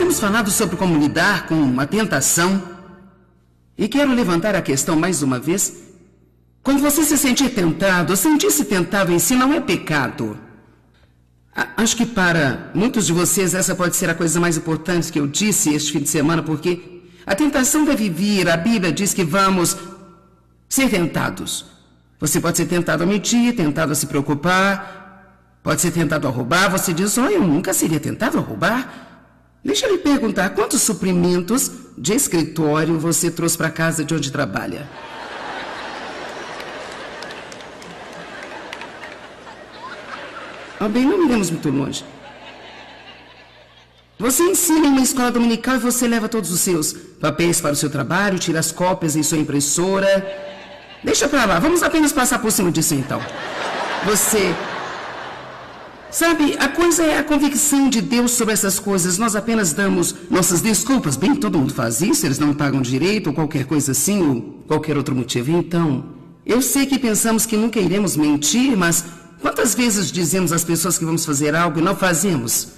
temos falado sobre como lidar com a tentação. E quero levantar a questão mais uma vez. Quando você se sentir tentado, sentir-se tentado em si não é pecado. Acho que para muitos de vocês essa pode ser a coisa mais importante que eu disse este fim de semana, porque a tentação deve vir. A Bíblia diz que vamos ser tentados. Você pode ser tentado a mentir, tentado a se preocupar, pode ser tentado a roubar. Você diz, eu nunca seria tentado a roubar. Deixa eu lhe perguntar, quantos suprimentos de escritório você trouxe para casa de onde trabalha? Bem, não iremos muito longe. Você ensina em uma escola dominical e você leva todos os seus papéis para o seu trabalho, tira as cópias em sua impressora. Deixa para lá, vamos apenas passar por cima disso então. Você... Sabe, a coisa é a convicção de Deus sobre essas coisas. Nós apenas damos nossas desculpas. Bem, todo mundo faz isso, eles não me pagam direito, ou qualquer coisa assim, ou qualquer outro motivo. Então, eu sei que pensamos que nunca iremos mentir, mas quantas vezes dizemos às pessoas que vamos fazer algo e não fazemos?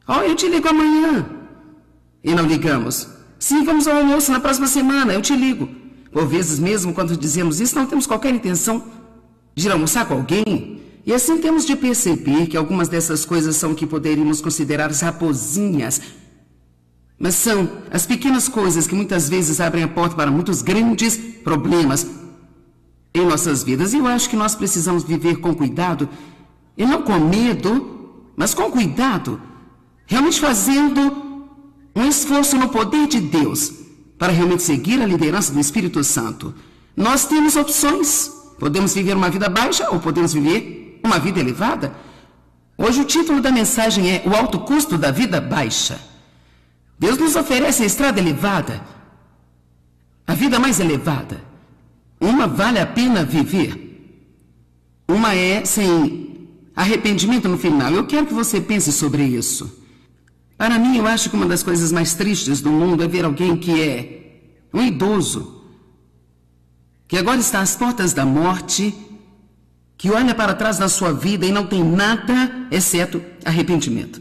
Eu te ligo amanhã. E não ligamos. Sim, vamos ao almoço na próxima semana, eu te ligo. Por vezes mesmo, quando dizemos isso, não temos qualquer intenção de ir almoçar com alguém. E assim temos de perceber que algumas dessas coisas são o que poderíamos considerar as raposinhas. Mas são as pequenas coisas que muitas vezes abrem a porta para muitos grandes problemas em nossas vidas. E eu acho que nós precisamos viver com cuidado, e não com medo, mas com cuidado, realmente fazendo um esforço no poder de Deus para realmente seguir a liderança do Espírito Santo. Nós temos opções. Podemos viver uma vida baixa ou podemos viver uma vida elevada. Hoje o título da mensagem é O Alto Custo da Vida Baixa. Deus nos oferece a estrada elevada, a vida mais elevada. Uma vale a pena viver. Uma é sem arrependimento no final. Eu quero que você pense sobre isso. Para mim, eu acho que uma das coisas mais tristes do mundo é ver alguém que é um idoso, que agora está às portas da morte, que olha para trás na sua vida e não tem nada exceto arrependimento.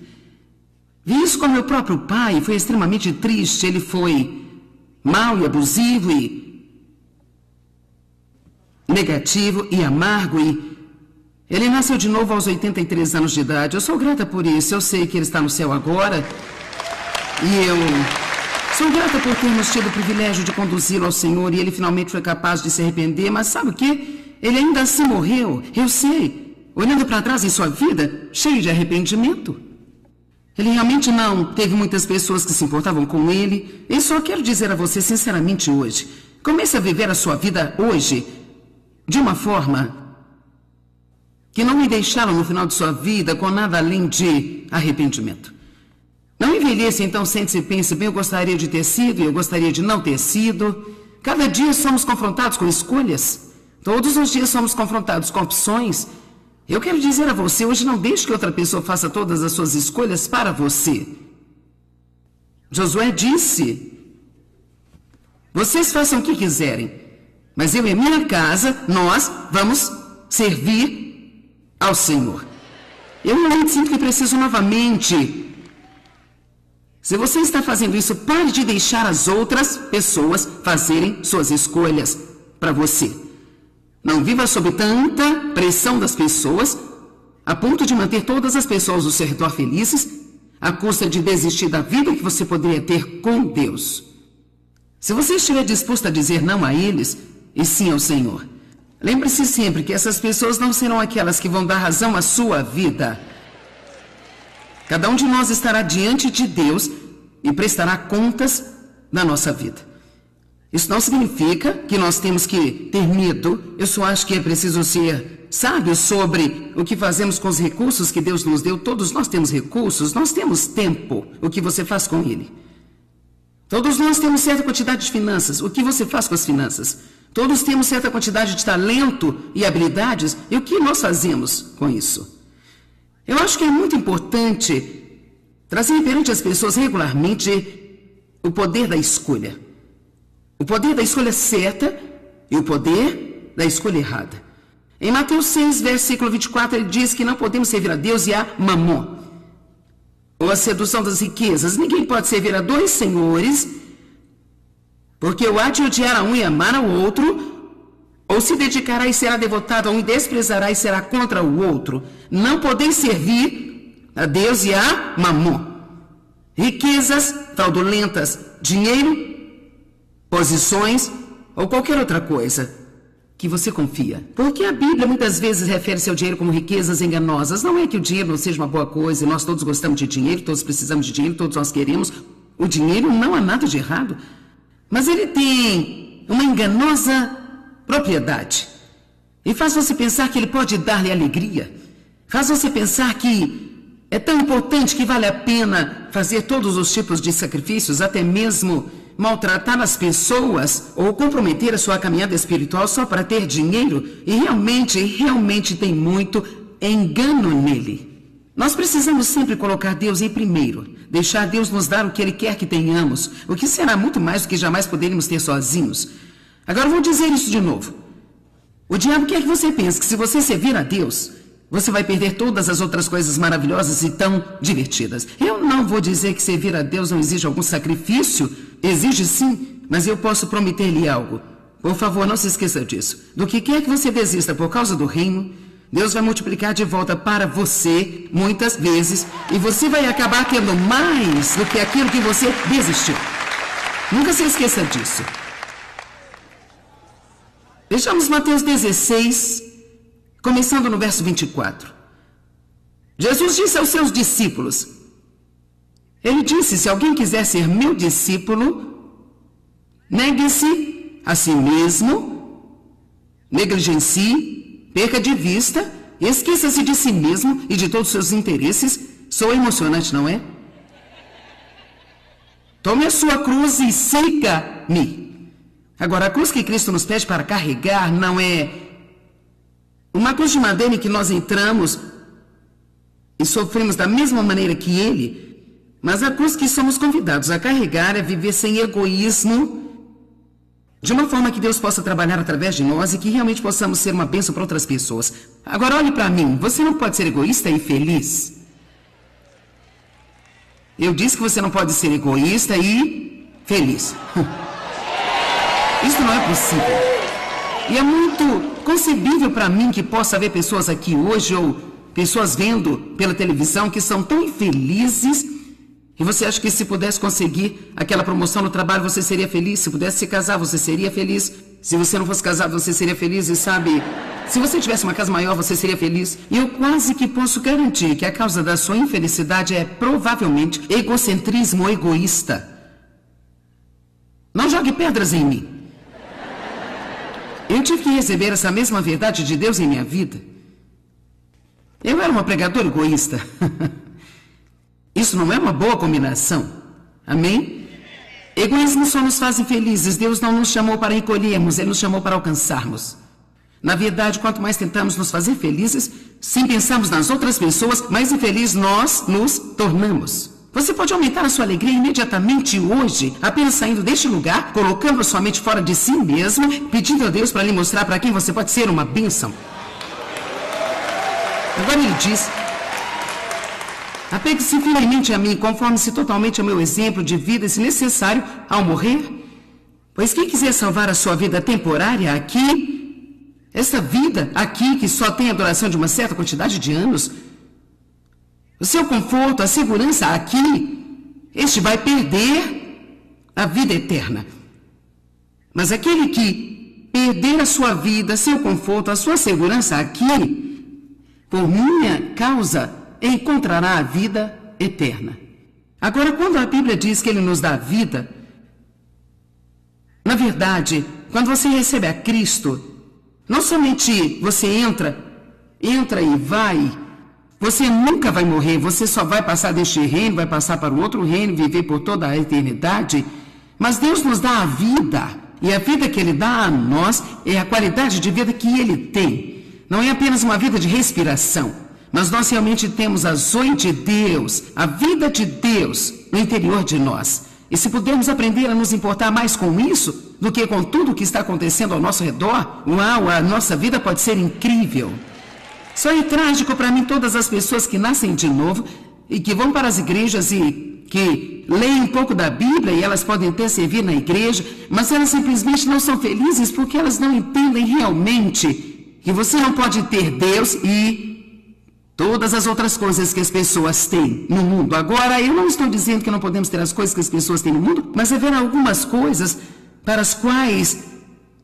Vi isso com meu próprio pai, foi extremamente triste. Ele foi mau e abusivo e negativo e amargo, e ele nasceu de novo aos 83 anos de idade. Eu sou grata por isso, eu sei que ele está no céu agora, e eu sou grata por termos tido o privilégio de conduzi-lo ao Senhor, e ele finalmente foi capaz de se arrepender. Mas sabe o quê? Ele ainda assim morreu, eu sei, olhando para trás em sua vida, cheio de arrependimento. Ele realmente não teve muitas pessoas que se importavam com ele. E só quero dizer a você sinceramente hoje, comece a viver a sua vida hoje de uma forma que não me deixaram no final de sua vida com nada além de arrependimento. Não envelheça, então, sente-se e pense, bem, eu gostaria de ter sido e eu gostaria de não ter sido. Cada dia somos confrontados com escolhas. Todos os dias somos confrontados com opções. Eu quero dizer a você, hoje não deixe que outra pessoa faça todas as suas escolhas para você. Josué disse, vocês façam o que quiserem, mas eu e minha casa, nós vamos servir ao Senhor. Eu realmente sinto que preciso novamente. Se você está fazendo isso, pare de deixar as outras pessoas fazerem suas escolhas para você. Não viva sob tanta pressão das pessoas, a ponto de manter todas as pessoas ao seu redor felizes, à custa de desistir da vida que você poderia ter com Deus. Se você estiver disposto a dizer não a eles e sim ao Senhor, lembre-se sempre que essas pessoas não serão aquelas que vão dar razão à sua vida. Cada um de nós estará diante de Deus e prestará contas da nossa vida. Isso não significa que nós temos que ter medo. Eu só acho que é preciso ser sábio sobre o que fazemos com os recursos que Deus nos deu. Todos nós temos recursos, nós temos tempo. O que você faz com ele? Todos nós temos certa quantidade de finanças. O que você faz com as finanças? Todos temos certa quantidade de talento e habilidades. E o que nós fazemos com isso? Eu acho que é muito importante trazer perante as pessoas regularmente o poder da escolha. O poder da escolha certa e o poder da escolha errada. Em Mateus 6, versículo 24, ele diz que não podemos servir a Deus e a Mamon. ou a sedução das riquezas. Ninguém pode servir a dois senhores, porque ou há de odiar a um e amar ao outro, ou se dedicará e será devotado a um e desprezará e será contra o outro. Não podeis servir a Deus e a Mamon. Riquezas fraudulentas, dinheiro, posições ou qualquer outra coisa que você confia. Porque a Bíblia muitas vezes refere-se ao dinheiro como riquezas enganosas. Não é que o dinheiro não seja uma boa coisa, e nós todos gostamos de dinheiro, todos precisamos de dinheiro, todos nós queremos. O dinheiro não há nada de errado, mas ele tem uma enganosa propriedade. E faz você pensar que ele pode dar-lhe alegria. Faz você pensar que é tão importante que vale a pena fazer todos os tipos de sacrifícios, até mesmo maltratar as pessoas ou comprometer a sua caminhada espiritual só para ter dinheiro. E realmente tem muito engano nele. Nós precisamos sempre colocar Deus em primeiro, deixar Deus nos dar o que Ele quer que tenhamos, o que será muito mais do que jamais poderíamos ter sozinhos. Agora vou dizer isso de novo. O diabo quer que você pense que se você servir a Deus, você vai perder todas as outras coisas maravilhosas e tão divertidas. Eu não vou dizer que servir a Deus não exige algum sacrifício. Exige sim, mas eu posso prometer-lhe algo. Por favor, não se esqueça disso. Do que quer que você desista por causa do reino, Deus vai multiplicar de volta para você muitas vezes e você vai acabar tendo mais do que aquilo que você desistiu. Nunca se esqueça disso. Vejamos Mateus 16, começando no verso 24. Jesus disse aos seus discípulos, ele disse, se alguém quiser ser meu discípulo, negue-se a si mesmo, negligencie, perca de vista, esqueça-se de si mesmo e de todos os seus interesses. Soa emocionante, não é? Tome a sua cruz e siga-me. Agora, a cruz que Cristo nos pede para carregar não é uma cruz de madeira em que nós entramos e sofremos da mesma maneira que Ele, mas a cruz que somos convidados a carregar é viver sem egoísmo, de uma forma que Deus possa trabalhar através de nós e que realmente possamos ser uma bênção para outras pessoas. Agora, olhe para mim, você não pode ser egoísta e feliz. Eu disse que você não pode ser egoísta e feliz. Isso não é possível. E é muito concebível para mim que possa haver pessoas aqui hoje ou pessoas vendo pela televisão que são tão infelizes e você acha que se pudesse conseguir aquela promoção no trabalho você seria feliz, se pudesse se casar você seria feliz, se você não fosse casado você seria feliz e sabe, se você tivesse uma casa maior você seria feliz. E eu quase que posso garantir que a causa da sua infelicidade é provavelmente egocentrismo egoísta. Não jogue pedras em mim. Eu tive que receber essa mesma verdade de Deus em minha vida. Eu era uma pregadora egoísta. Isso não é uma boa combinação. Amém? Egoísmo só nos faz infelizes. Deus não nos chamou para encolhermos, Ele nos chamou para alcançarmos. Na verdade, quanto mais tentamos nos fazer felizes, sem pensarmos nas outras pessoas, mais infelizes nós nos tornamos. Você pode aumentar a sua alegria imediatamente hoje, apenas saindo deste lugar, colocando a sua mente fora de si mesmo, pedindo a Deus para lhe mostrar para quem você pode ser uma bênção. Agora Ele diz, apegue-se firmemente a mim, conforme-se totalmente ao meu exemplo de vida, se necessário, ao morrer. Pois quem quiser salvar a sua vida temporária aqui, essa vida aqui que só tem a duração de uma certa quantidade de anos, o seu conforto, a segurança aqui, este vai perder a vida eterna. Mas aquele que perder a sua vida, seu conforto, a sua segurança aqui, por minha causa, encontrará a vida eterna. Agora, quando a Bíblia diz que Ele nos dá vida, na verdade, quando você recebe a Cristo, não somente você entra e vai, você nunca vai morrer, você só vai passar deste reino, vai passar para o outro reino, viver por toda a eternidade, mas Deus nos dá a vida, e a vida que Ele dá a nós é a qualidade de vida que Ele tem. Não é apenas uma vida de respiração, mas nós realmente temos a zoe de Deus, a vida de Deus no interior de nós. E se pudermos aprender a nos importar mais com isso do que com tudo o que está acontecendo ao nosso redor, uau, a nossa vida pode ser incrível. Só é trágico para mim todas as pessoas que nascem de novo e que vão para as igrejas e que leem um pouco da Bíblia e elas podem até servir na igreja, mas elas simplesmente não são felizes porque elas não entendem realmente que você não pode ter Deus e todas as outras coisas que as pessoas têm no mundo. Agora, eu não estou dizendo que não podemos ter as coisas que as pessoas têm no mundo, mas haver algumas coisas para as quais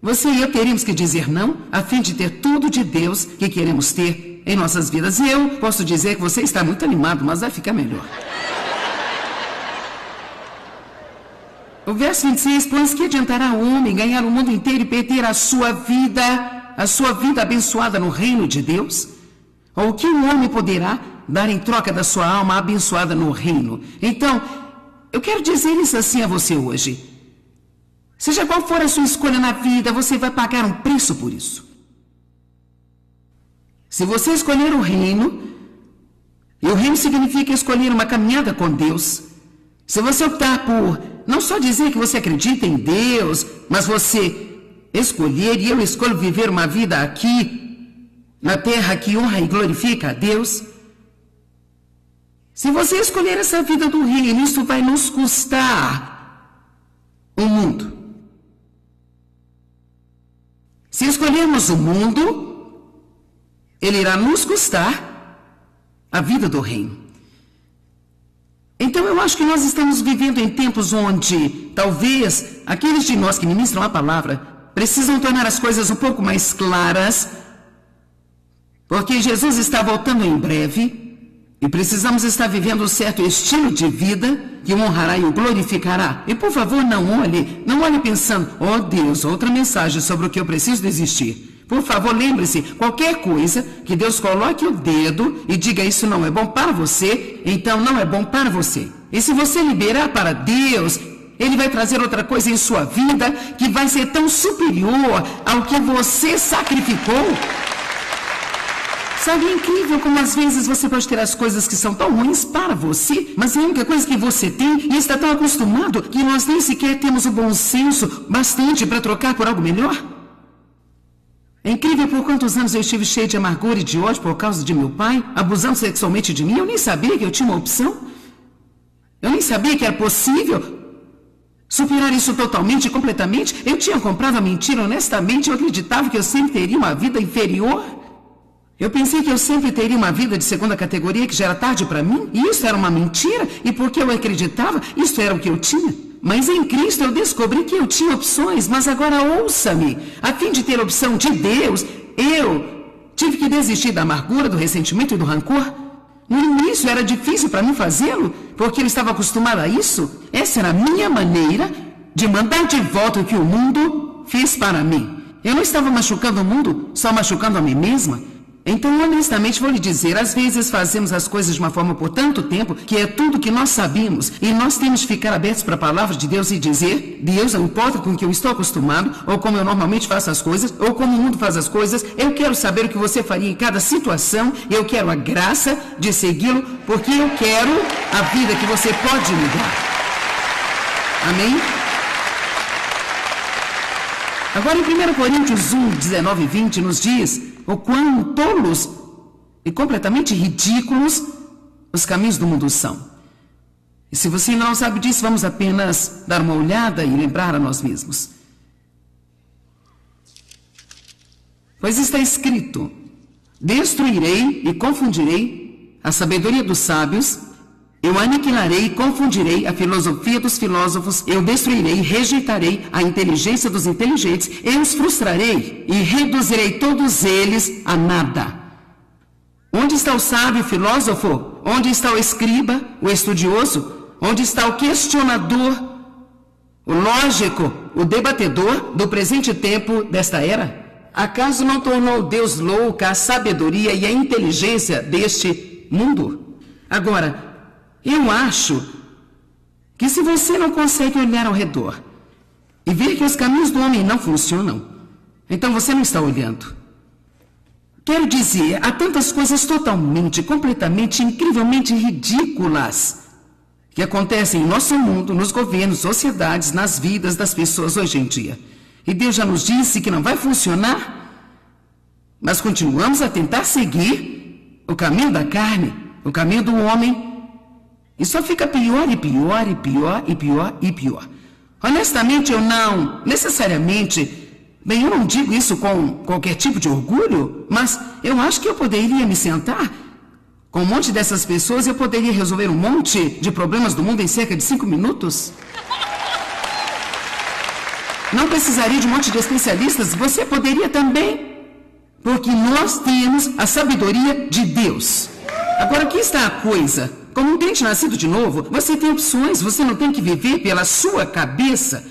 você e eu teríamos que dizer não, a fim de ter tudo de Deus que queremos ter em nossas vidas. E eu posso dizer que você está muito animado, mas vai ficar melhor. O verso 26, pois que adiantará o homem ganhar o mundo inteiro e perder a sua vida abençoada no reino de Deus? Ou o que um homem poderá dar em troca da sua alma abençoada no reino? Então, eu quero dizer isso assim a você hoje. Seja qual for a sua escolha na vida, você vai pagar um preço por isso. Se você escolher o reino, e o reino significa escolher uma caminhada com Deus, se você optar por não só dizer que você acredita em Deus, mas você escolher, e eu escolho viver uma vida aqui, na terra que honra e glorifica a Deus, se você escolher essa vida do reino, isso vai nos custar o mundo. Se escolhermos o mundo, ele irá nos custar a vida do reino. Então eu acho que nós estamos vivendo em tempos onde talvez aqueles de nós que ministram a palavra precisam tornar as coisas um pouco mais claras, porque Jesus está voltando em breve e precisamos estar vivendo um certo estilo de vida que o honrará e o glorificará. E por favor, não olhe pensando, oh Deus, outra mensagem sobre o que eu preciso desistir. Por favor, lembre-se, qualquer coisa que Deus coloque o dedo e diga isso não é bom para você, então não é bom para você. E se você liberar para Deus, Ele vai trazer outra coisa em sua vida que vai ser tão superior ao que você sacrificou. Sabe, é incrível como às vezes você pode ter as coisas que são tão ruins para você, mas é a única coisa que você tem e está tão acostumado que nós nem sequer temos o bom senso bastante para trocar por algo melhor. É incrível por quantos anos eu estive cheio de amargura e de ódio por causa de meu pai, abusando sexualmente de mim. Eu nem sabia que eu tinha uma opção. Eu nem sabia que era possível superar isso totalmente e completamente. Eu tinha comprado a mentira honestamente. Eu acreditava que eu sempre teria uma vida inferior. Eu pensei que eu sempre teria uma vida de segunda categoria, que já era tarde para mim. E isso era uma mentira. E porque eu acreditava, isso era o que eu tinha. Mas em Cristo eu descobri que eu tinha opções. Mas agora ouça-me. A fim de ter opção de Deus, eu tive que desistir da amargura, do ressentimento e do rancor. No início era difícil para mim fazê-lo, porque eu estava acostumado a isso. Essa era a minha maneira de mandar de volta o que o mundo fez para mim. Eu não estava machucando o mundo, só machucando a mim mesma. Então, honestamente, vou lhe dizer, às vezes fazemos as coisas de uma forma por tanto tempo que é tudo que nós sabemos e nós temos que ficar abertos para a palavra de Deus e dizer, Deus, não importa com o que eu estou acostumado, ou como eu normalmente faço as coisas, ou como o mundo faz as coisas, eu quero saber o que você faria em cada situação, eu quero a graça de segui-lo, porque eu quero a vida que você pode me dar. Amém? Agora em 1 Coríntios 1, 19 e 20 nos diz o quão tolos e completamente ridículos os caminhos do mundo são. E se você não sabe disso, vamos apenas dar uma olhada e lembrar a nós mesmos. Pois está escrito, destruirei e confundirei a sabedoria dos sábios, eu aniquilarei e confundirei a filosofia dos filósofos, eu destruirei e rejeitarei a inteligência dos inteligentes, eu os frustrarei e reduzirei todos eles a nada. Onde está o sábio, o filósofo? Onde está o escriba, o estudioso? Onde está o questionador, o lógico, o debatedor do presente tempo desta era? Acaso não tornou Deus louca a sabedoria e a inteligência deste mundo? Agora, eu acho que se você não consegue olhar ao redor e ver que os caminhos do homem não funcionam, então você não está olhando. Quero dizer, há tantas coisas totalmente, completamente, incrivelmente ridículas que acontecem em nosso mundo, nos governos, sociedades, nas vidas das pessoas hoje em dia. E Deus já nos disse que não vai funcionar, mas continuamos a tentar seguir o caminho da carne, o caminho do homem, E só fica pior e pior e pior e pior e pior. Honestamente, eu não necessariamente... Bem, eu não digo isso com qualquer tipo de orgulho, mas eu acho que eu poderia me sentar com um monte dessas pessoas e eu poderia resolver um monte de problemas do mundo em cerca de 5 minutos. Não precisaria de um monte de especialistas, você poderia também, porque nós temos a sabedoria de Deus. Agora, aqui está a coisa. Como um crente nascido de novo, você tem opções, você não tem que viver pela sua cabeça.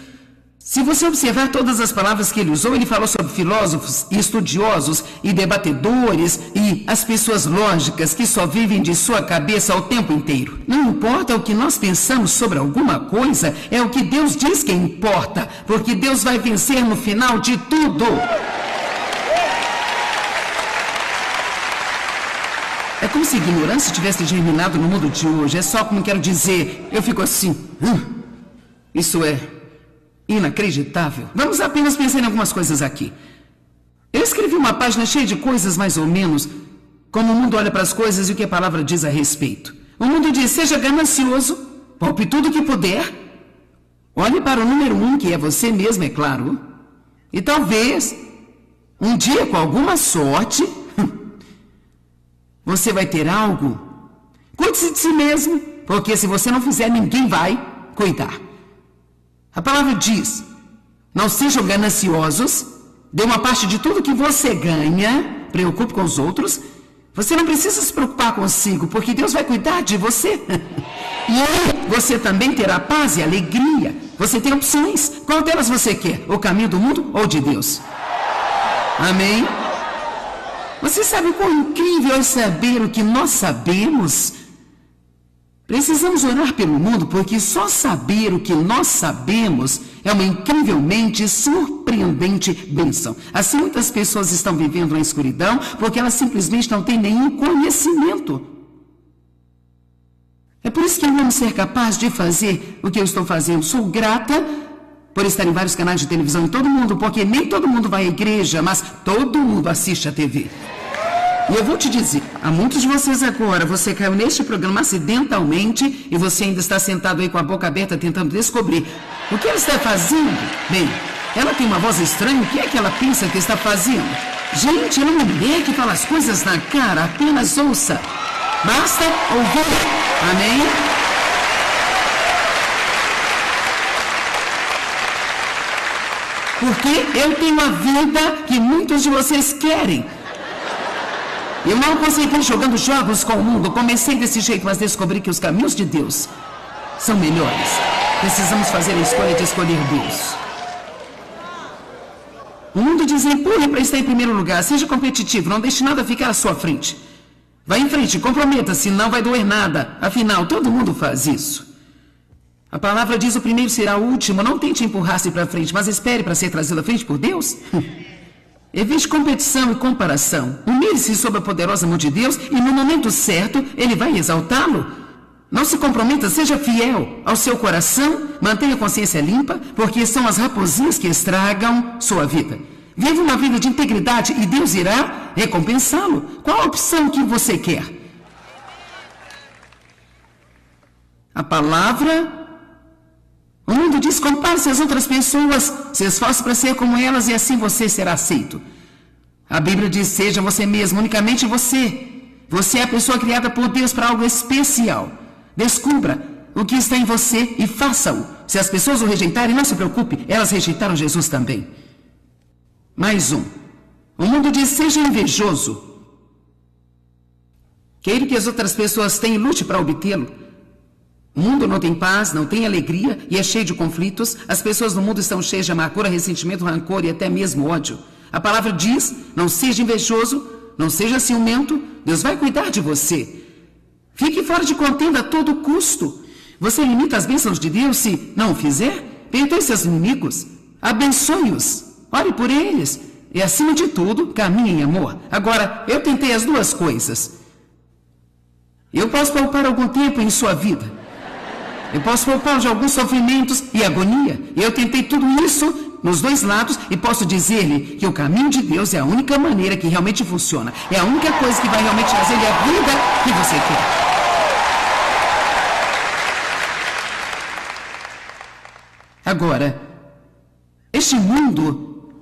Se você observar todas as palavras que ele usou, ele falou sobre filósofos e estudiosos e debatedores e as pessoas lógicas que só vivem de sua cabeça o tempo inteiro. Não importa o que nós pensamos sobre alguma coisa, é o que Deus diz que importa, porque Deus vai vencer no final de tudo. É como se a ignorância tivesse germinado no mundo de hoje. É só como quero dizer, eu fico assim. Isso é inacreditável. Vamos apenas pensar em algumas coisas aqui. Eu escrevi uma página cheia de coisas mais ou menos, como o mundo olha para as coisas e o que a palavra diz a respeito. O mundo diz, seja ganancioso, poupe tudo o que puder, olhe para o número 1, que é você mesmo, é claro, e talvez, um dia, com alguma sorte, você vai ter algo. Cuide-se de si mesmo, porque se você não fizer, ninguém vai cuidar. A palavra diz, não sejam gananciosos, dê uma parte de tudo que você ganha, preocupe com os outros. Você não precisa se preocupar consigo, porque Deus vai cuidar de você. E aí, você também terá paz e alegria. Você tem opções. Qual delas você quer? O caminho do mundo ou de Deus? Amém? Você sabe quão incrível é saber o que nós sabemos? Precisamos orar pelo mundo, porque só saber o que nós sabemos é uma incrivelmente surpreendente bênção. Assim, muitas pessoas estão vivendo na escuridão, porque elas simplesmente não têm nenhum conhecimento. É por isso que eu amo ser capaz de fazer o que eu estou fazendo. Sou grata por estar em vários canais de televisão em todo mundo, porque nem todo mundo vai à igreja, mas todo mundo assiste a TV. E eu vou te dizer, há muitos de vocês agora, você caiu neste programa acidentalmente e você ainda está sentado aí com a boca aberta tentando descobrir o que ela está fazendo. Bem, ela tem uma voz estranha, o que é que ela pensa que está fazendo? Gente, ela é uma mulher que fala as coisas na cara, apenas ouça. Basta ouvir. Amém? Porque eu tenho a vida que muitos de vocês querem. Eu não consegui jogando jogos com o mundo. Comecei desse jeito, mas descobri que os caminhos de Deus são melhores. Precisamos fazer a escolha de escolher Deus. O mundo diz, empurre para estar em primeiro lugar. Seja competitivo, não deixe nada ficar à sua frente. Vá em frente, comprometa-se, não vai doer nada. Afinal, todo mundo faz isso. A palavra diz, o primeiro será o último. Não tente empurrar-se para frente, mas espere para ser trazido à frente por Deus. Evite competição e comparação. Humilhe-se sob a poderosa mão de Deus e no momento certo Ele vai exaltá-lo. Não se comprometa, seja fiel ao seu coração, mantenha a consciência limpa, porque são as raposinhas que estragam sua vida. Viva uma vida de integridade e Deus irá recompensá-lo. Qual a opção que você quer? A palavra... O mundo diz, compare-se às outras pessoas, se esforce para ser como elas e assim você será aceito. A Bíblia diz, seja você mesmo, unicamente você. Você é a pessoa criada por Deus para algo especial. Descubra o que está em você e faça-o. Se as pessoas o rejeitarem, não se preocupe, elas rejeitaram Jesus também. Mais um. O mundo diz, seja invejoso. Queira que as outras pessoas tenham e lute para obtê-lo. O mundo não tem paz, não tem alegria e é cheio de conflitos. As pessoas no mundo estão cheias de amargura, ressentimento, rancor e até mesmo ódio. A palavra diz, não seja invejoso, não seja ciumento, Deus vai cuidar de você. Fique fora de contenda a todo custo. Você limita as bênçãos de Deus se não o fizer? Perdoe seus inimigos, abençoe-os, ore por eles e acima de tudo, caminhe em amor. Agora, eu tentei as duas coisas. Eu posso poupar algum tempo em sua vida. Eu posso poupar de alguns sofrimentos e agonia. Eu tentei tudo isso nos dois lados e posso dizer-lhe que o caminho de Deus é a única maneira que realmente funciona. É a única coisa que vai realmente trazer-lhe a vida que você quer. Agora, este mundo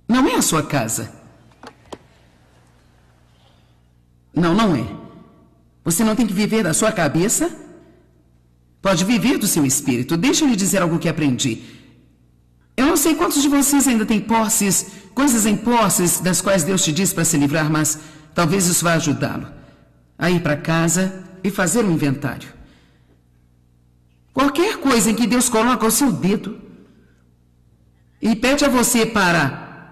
não é a sua casa. Não, não é. Você não tem que viver da sua cabeça. Pode viver do seu espírito. Deixa eu lhe dizer algo que aprendi. Eu não sei quantos de vocês ainda têm posses, coisas em posses das quais Deus te diz para se livrar, mas talvez isso vá ajudá-lo a ir para casa e fazer um inventário. Qualquer coisa em que Deus coloca o seu dedo e pede a você para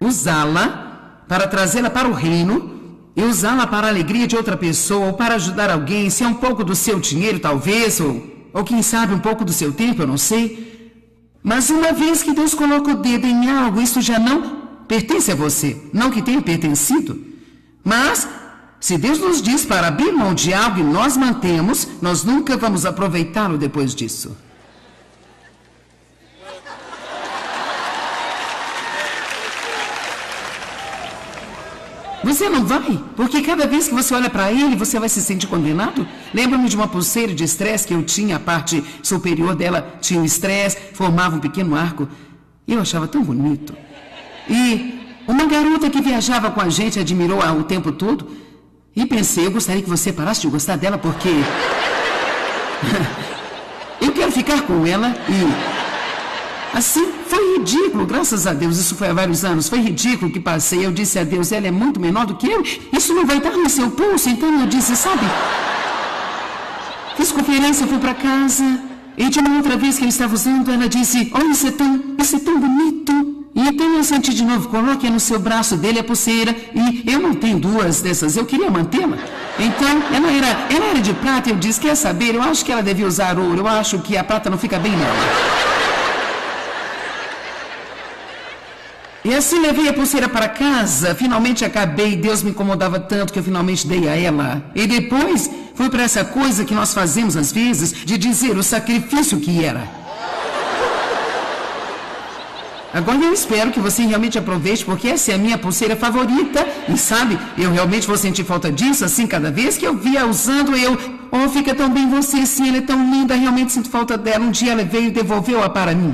usá-la, para trazê-la para o reino e usá-la para a alegria de outra pessoa ou para ajudar alguém, se é um pouco do seu dinheiro, talvez, ou quem sabe um pouco do seu tempo, eu não sei. Mas uma vez que Deus coloca o dedo em algo, isso já não pertence a você. Não que tenha pertencido. Mas, se Deus nos diz para abrir mão de algo e nós mantemos, nós nunca vamos aproveitá-lo depois disso. Você não vai, porque cada vez que você olha para ele, você vai se sentir condenado. Lembro-me de uma pulseira de estresse que eu tinha, a parte superior dela tinha um estresse, formava um pequeno arco. Eu achava tão bonito. E uma garota que viajava com a gente admirou-a o tempo todo. E pensei, eu gostaria que você parasse de gostar dela, porque eu quero ficar com ela e... Assim, foi ridículo, graças a Deus, isso foi há vários anos, foi ridículo que passei, eu disse a Deus, ela é muito menor do que eu, isso não vai dar no seu pulso, então eu disse, sabe, fiz conferência, fui para casa, e de uma outra vez que eu estava usando, ela disse, olha, isso é tão bonito, e então eu senti de novo, coloque no seu braço dele a pulseira, e eu não tenho duas dessas, eu queria mantê-la, então ela era de prata, eu disse, quer saber, eu acho que ela devia usar ouro, eu acho que a prata não fica bem nela. E assim levei a pulseira para casa, finalmente acabei, Deus me incomodava tanto que eu finalmente dei a ela. E depois fui para essa coisa que nós fazemos às vezes, de dizer o sacrifício que era. Agora eu espero que você realmente aproveite, porque essa é a minha pulseira favorita. E sabe, eu realmente vou sentir falta disso, assim, cada vez que eu via usando, oh, fica tão bem você, sim, ela é tão linda, realmente sinto falta dela. Um dia ela veio e devolveu-a para mim.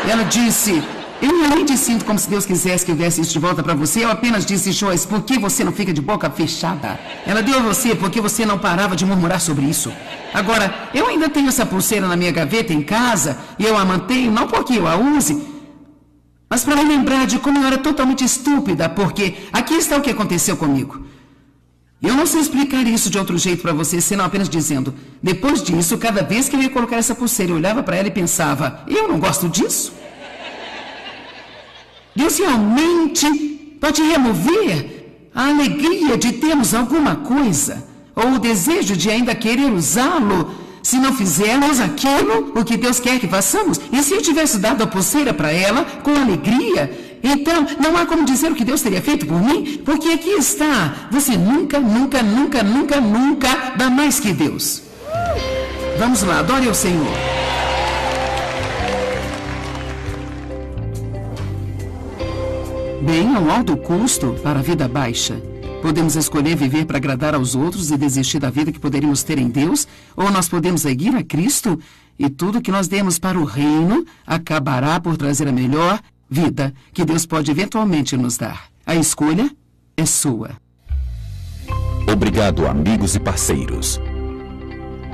Ela disse... Eu realmente sinto como se Deus quisesse que eu desse isso de volta para você. Eu apenas disse, Joyce, por que você não fica de boca fechada? Ela deu a você porque você não parava de murmurar sobre isso. Agora, eu ainda tenho essa pulseira na minha gaveta em casa e eu a mantenho, não porque eu a use, mas para me lembrar de como eu era totalmente estúpida, porque aqui está o que aconteceu comigo. Eu não sei explicar isso de outro jeito para você, senão apenas dizendo, depois disso, cada vez que eu ia colocar essa pulseira, eu olhava para ela e pensava, eu não gosto disso. Deus realmente pode remover a alegria de termos alguma coisa, ou o desejo de ainda querer usá-lo, se não fizermos aquilo, o que Deus quer que façamos. E se eu tivesse dado a pulseira para ela, com alegria, então não há como dizer o que Deus teria feito por mim, porque aqui está, você nunca dá mais que Deus. Vamos lá, adore ao Senhor. Bem, ao alto custo para a vida baixa. Podemos escolher viver para agradar aos outros e desistir da vida que poderíamos ter em Deus, ou nós podemos seguir a Cristo e tudo que nós demos para o reino acabará por trazer a melhor vida que Deus pode eventualmente nos dar. A escolha é sua. Obrigado, amigos e parceiros.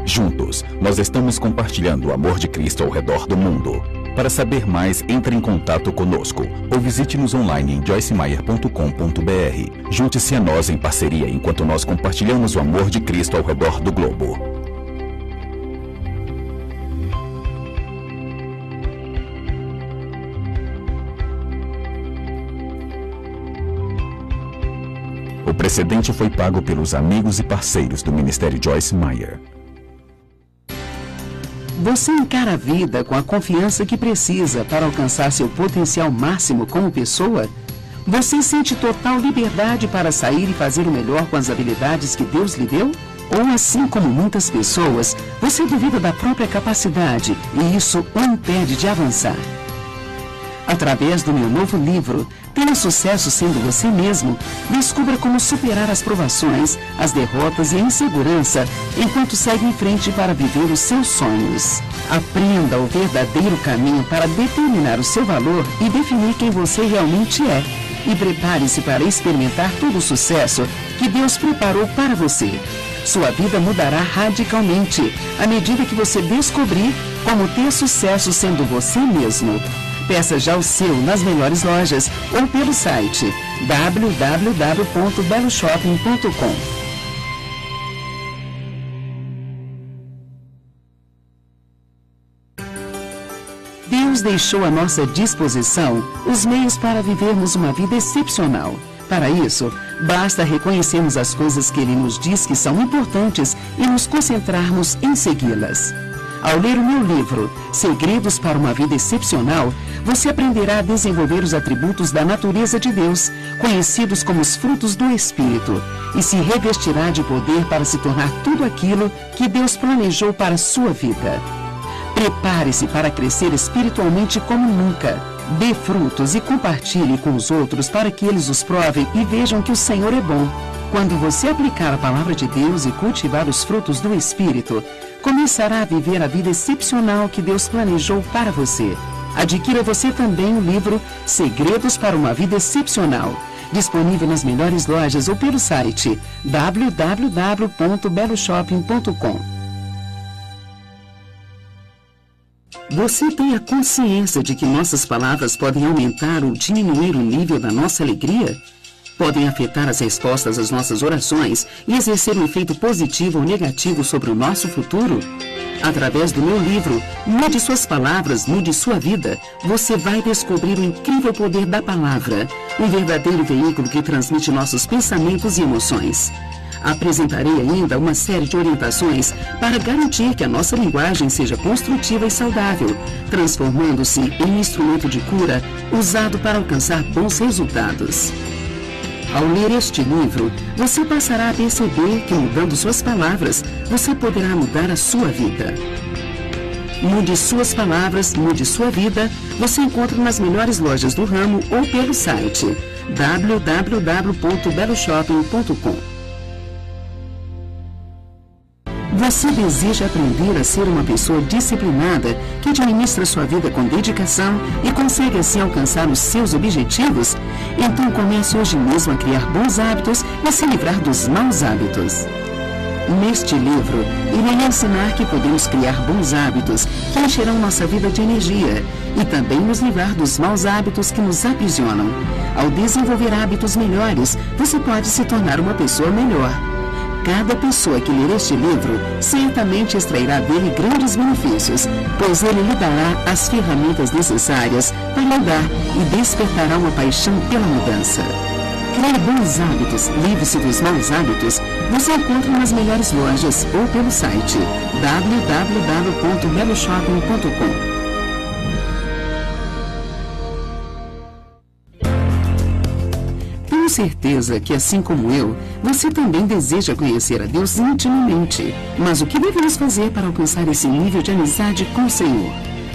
Juntos, nós estamos compartilhando o amor de Cristo ao redor do mundo. Para saber mais, entre em contato conosco ou visite-nos online em joycemeyer.com.br. Junte-se a nós em parceria enquanto nós compartilhamos o amor de Cristo ao redor do globo. O precedente foi pago pelos amigos e parceiros do Ministério Joyce Meyer. Você encara a vida com a confiança que precisa para alcançar seu potencial máximo como pessoa? Você sente total liberdade para sair e fazer o melhor com as habilidades que Deus lhe deu? Ou assim como muitas pessoas, você duvida da própria capacidade e isso o impede de avançar? Através do meu novo livro, Tenha Sucesso Sendo Você Mesmo, descubra como superar as provações, as derrotas e a insegurança enquanto segue em frente para viver os seus sonhos. Aprenda o verdadeiro caminho para determinar o seu valor e definir quem você realmente é. E prepare-se para experimentar todo o sucesso que Deus preparou para você. Sua vida mudará radicalmente à medida que você descobrir como ter sucesso sendo você mesmo. Peça já o seu nas melhores lojas ou pelo site www.beloshopping.com. Deus deixou à nossa disposição os meios para vivermos uma vida excepcional. Para isso, basta reconhecermos as coisas que Ele nos diz que são importantes e nos concentrarmos em segui-las. Ao ler o meu livro, Segredos para uma Vida Excepcional, você aprenderá a desenvolver os atributos da natureza de Deus, conhecidos como os frutos do Espírito, e se revestirá de poder para se tornar tudo aquilo que Deus planejou para a sua vida. Prepare-se para crescer espiritualmente como nunca. Dê frutos e compartilhe com os outros para que eles os provem e vejam que o Senhor é bom. Quando você aplicar a palavra de Deus e cultivar os frutos do Espírito, começará a viver a vida excepcional que Deus planejou para você. Adquira você também o livro Segredos para uma Vida Excepcional, disponível nas melhores lojas ou pelo site www.beloshopping.com. Você tem a consciência de que nossas palavras podem aumentar ou diminuir o nível da nossa alegria? Podem afetar as respostas às nossas orações e exercer um efeito positivo ou negativo sobre o nosso futuro? Através do meu livro, Mude Suas Palavras, Mude Sua Vida, você vai descobrir o incrível poder da palavra, um verdadeiro veículo que transmite nossos pensamentos e emoções. Apresentarei ainda uma série de orientações para garantir que a nossa linguagem seja construtiva e saudável, transformando-se em um instrumento de cura usado para alcançar bons resultados. Ao ler este livro, você passará a perceber que, mudando suas palavras, você poderá mudar a sua vida. Mude Suas Palavras, Mude Sua Vida, você encontra nas melhores lojas do ramo ou pelo site www.beloshopping.com. Você deseja aprender a ser uma pessoa disciplinada que administra sua vida com dedicação e consegue assim alcançar os seus objetivos? Então comece hoje mesmo a criar bons hábitos e se livrar dos maus hábitos. Neste livro, irei lhe ensinar que podemos criar bons hábitos que encherão nossa vida de energia e também nos livrar dos maus hábitos que nos aprisionam. Ao desenvolver hábitos melhores, você pode se tornar uma pessoa melhor. Cada pessoa que ler este livro certamente extrairá dele grandes benefícios, pois ele lhe dará as ferramentas necessárias para mudar e despertará uma paixão pela mudança. Crie bons hábitos, livre-se dos maus hábitos, você encontra nas melhores lojas ou pelo site www.beloshopping.com. Tenho certeza que, assim como eu, você também deseja conhecer a Deus intimamente. Mas o que devemos fazer para alcançar esse nível de amizade com o Senhor?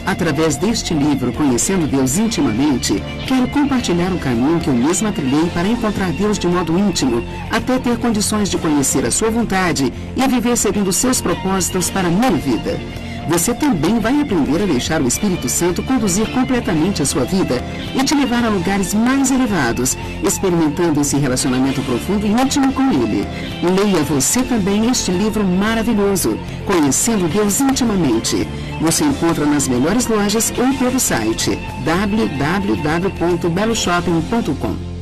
Através deste livro, Conhecendo Deus Intimamente, quero compartilhar o caminho que eu mesma trilhei para encontrar Deus de modo íntimo, até ter condições de conhecer a sua vontade e viver segundo os seus propósitos para a minha vida. Você também vai aprender a deixar o Espírito Santo conduzir completamente a sua vida e te levar a lugares mais elevados, experimentando esse relacionamento profundo e íntimo com Ele. Leia você também este livro maravilhoso, Conhecendo Deus Intimamente. Você encontra nas melhores lojas ou pelo site www.beloshopping.com.